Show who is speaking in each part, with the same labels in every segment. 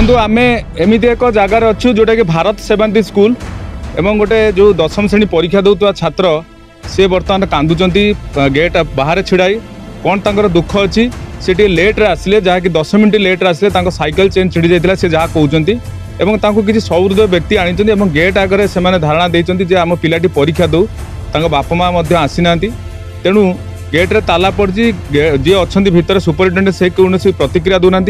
Speaker 1: देखो आम एमती एक जगार अच्छु जोटा कि भारत सेवांती स्कूल एवं गोटे जो दशम श्रेणी परीक्षा दौता छात्र सी बर्तमान कांदुंट गेट बाहर छिड़ाई कौन तर दुख अच्छी से लेट्रे आसिले जहाँकि 10 मिनट लेट्रे आसिले साइकेल चेन छिड़ी जाता से जहाँ कहते किसी सहृद व्यक्ति आनी गेट आगे से धारणा देते आम पिलाटी परीक्षा दौ बापा माँ आसीना तेणु गेट्रे ताला पड़ी जी अच्छा भितर सुपरिटेडेंट से कौन प्रतिक्रिया दौना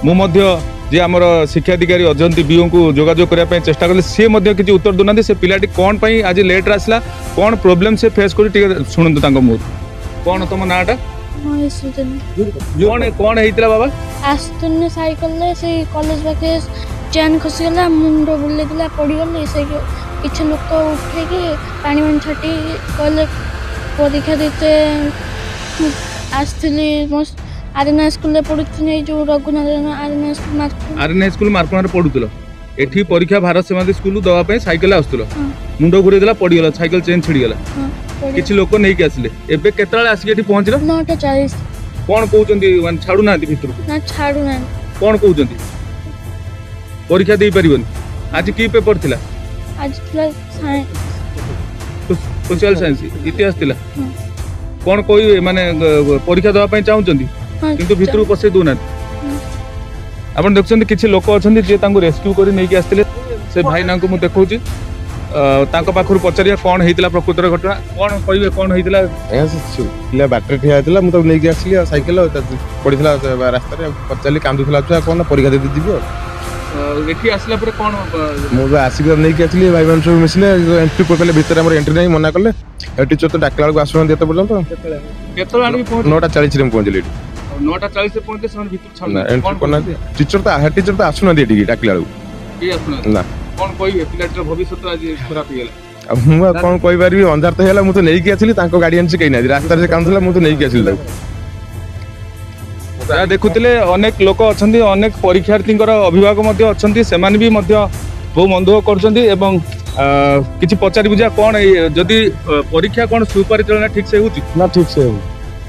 Speaker 1: मुझे जी आम शिक्षाधिकारी अजंती बीओ को जोगाजोग करने चेष्टा कले सी किसी उत्तर दौना से पिलाटी कौन पर आज लेट्रे आसला कौन प्रोब्लेम से फेस कर शुणु मुझ कौन तुम नाटा कौन कौन होता बाबा
Speaker 2: आसुन साइकेल से कॉलेज पाखे चैन खसीगला मुंड बुलेला पड़गले से किसी लोक उठे पानी मान छाटी कहले परीक्षा देते आसली आरएनए स्कूल पढ़ुथि जो रघुनाथ आरएनए स्कूल
Speaker 1: मार्कणार पढ़ुल एठी परीक्षा भारत सेवांती स्कूल दवाई साइकेल आसुल मुंड घुरेदेला पड़गला साइकेल चेन छिड़गला किसी लोक नहीं आसिले एबे केतळे आसिके पहुंचल
Speaker 2: 9:40
Speaker 1: कौन कहते छाड़ू ना भितर
Speaker 2: ना छाड़ू ना
Speaker 1: कौन कहते परीक्षा दे पारिबन आज की पेपर थिला
Speaker 2: आज
Speaker 1: सोशल साइंस इतिहास थिला कौन कोई माने परीक्षा दवा पई चाहुचंदी किंतु भितर पसे दोना आपण देखछन किछि लोक अछंदी जे तांको रेस्क्यू करी नै के आस्तिले से भाई नांको मु देखौची तांको पाखर पचारिया कौन होता प्रकृतर घटना कौन कहे कौन होता
Speaker 3: पिला बाटर ठिया होता मुझे नहीं आसली सैकेल पड़ा रास्तार पचारि कांदुला छुआ कौन परीक्षा दे
Speaker 1: जी आसला कौन
Speaker 3: मुझे आसिक नहीं आसली भाई मान सब मिसले एंट्री कर भितर एंट्री नहीं मना कले टीचर तो डाकला बेलू आसुना ये पर्यटन 9:40 पहुँचली
Speaker 1: 9:40 पहुँचे
Speaker 3: टीचर तो आसुना डाकला ना
Speaker 1: कौन कहे पिलाटर भविष्य आज खराब हो
Speaker 3: मुझे कौन कहीपरि अंधार तो है मुझे नहीं आसली गार्डियन से कहीं ना रास्ता से कांदुला मुझे नहीं आसली
Speaker 1: देखुले अनेक लोक अच्छा अनेक परीक्षार्थी अभिभावक अच्छा से बहु मन दुख कर पचारि बुझा कौन जदि परीक्षा कौन सुपरिचालना ठीक से
Speaker 3: ना ठीक से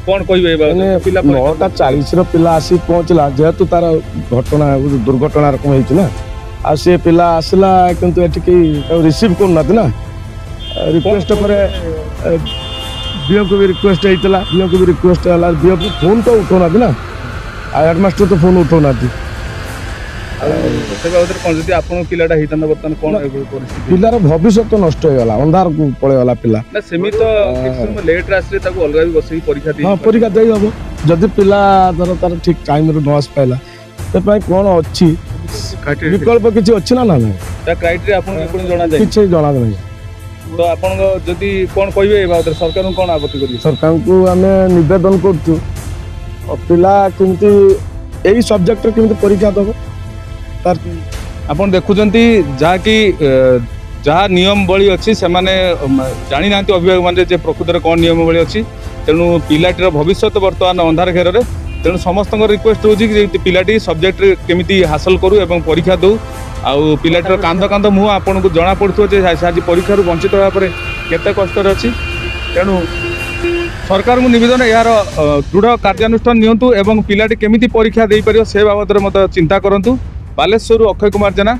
Speaker 1: कौन कहे
Speaker 3: 9:40 पिला आसी पहुँचला जेहेतु तार घटना दुर्घटना रकम होना आ से पिला आसला किंतु एठी रिसीव करना ना रिक्वेस्ट पर बीओ को भी रिक्वेस्ट होता बीओ को भी रिक्वेस्ट है बीओ को फोन तो उठौना ना हेडमास्टर तो फोन उठौना पिलार भविष्य तो नष्ट होगा अंधार को पड़ेगा पिला हाँ परीक्षा दे हम जदि पिला धर तार ठीक टाइम न आस पाला कौन अच्छी विकल्प किसी अच्छी ना ना
Speaker 1: क्राइटेरिया
Speaker 3: किसी जना नहीं
Speaker 1: तो आपन जदि कौन कहे सरकार कौन आपत्ति करेंगे
Speaker 3: सरकार को आम नवेदन करूँ पिला केमती यही सब्जेक्ट केमती परीक्षा दब तार
Speaker 1: आपन देखुंट जहाँकि जहाँ नियम बली अच्छी से जानी ना अभिभावक मैंने प्रकृत कौन नियम बली अच्छी तेणु पिलाटीर भविष्य बर्तमान अंधार घेर में तेणु समस्त रिक्वेस्ट हो पिलाटी सब्जेक्ट केमिति हासिल करू एवं परीक्षा दौ आउ पिलाटीर कांद कांद मुह आपन को जना पड़ो आज परीक्षा वंचित होगा केते कष्ट अच्छी तेणु सरकार को निवेदन यार दृढ़ कार्यानुष्ठान नियंतु एवं पिलाटी केमिति परीक्षा दे पारियो से बाबद मत चिंता करंतु। बालेश्वर अक्षय कुमार जेना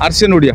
Speaker 1: आरसीएन ओडिया।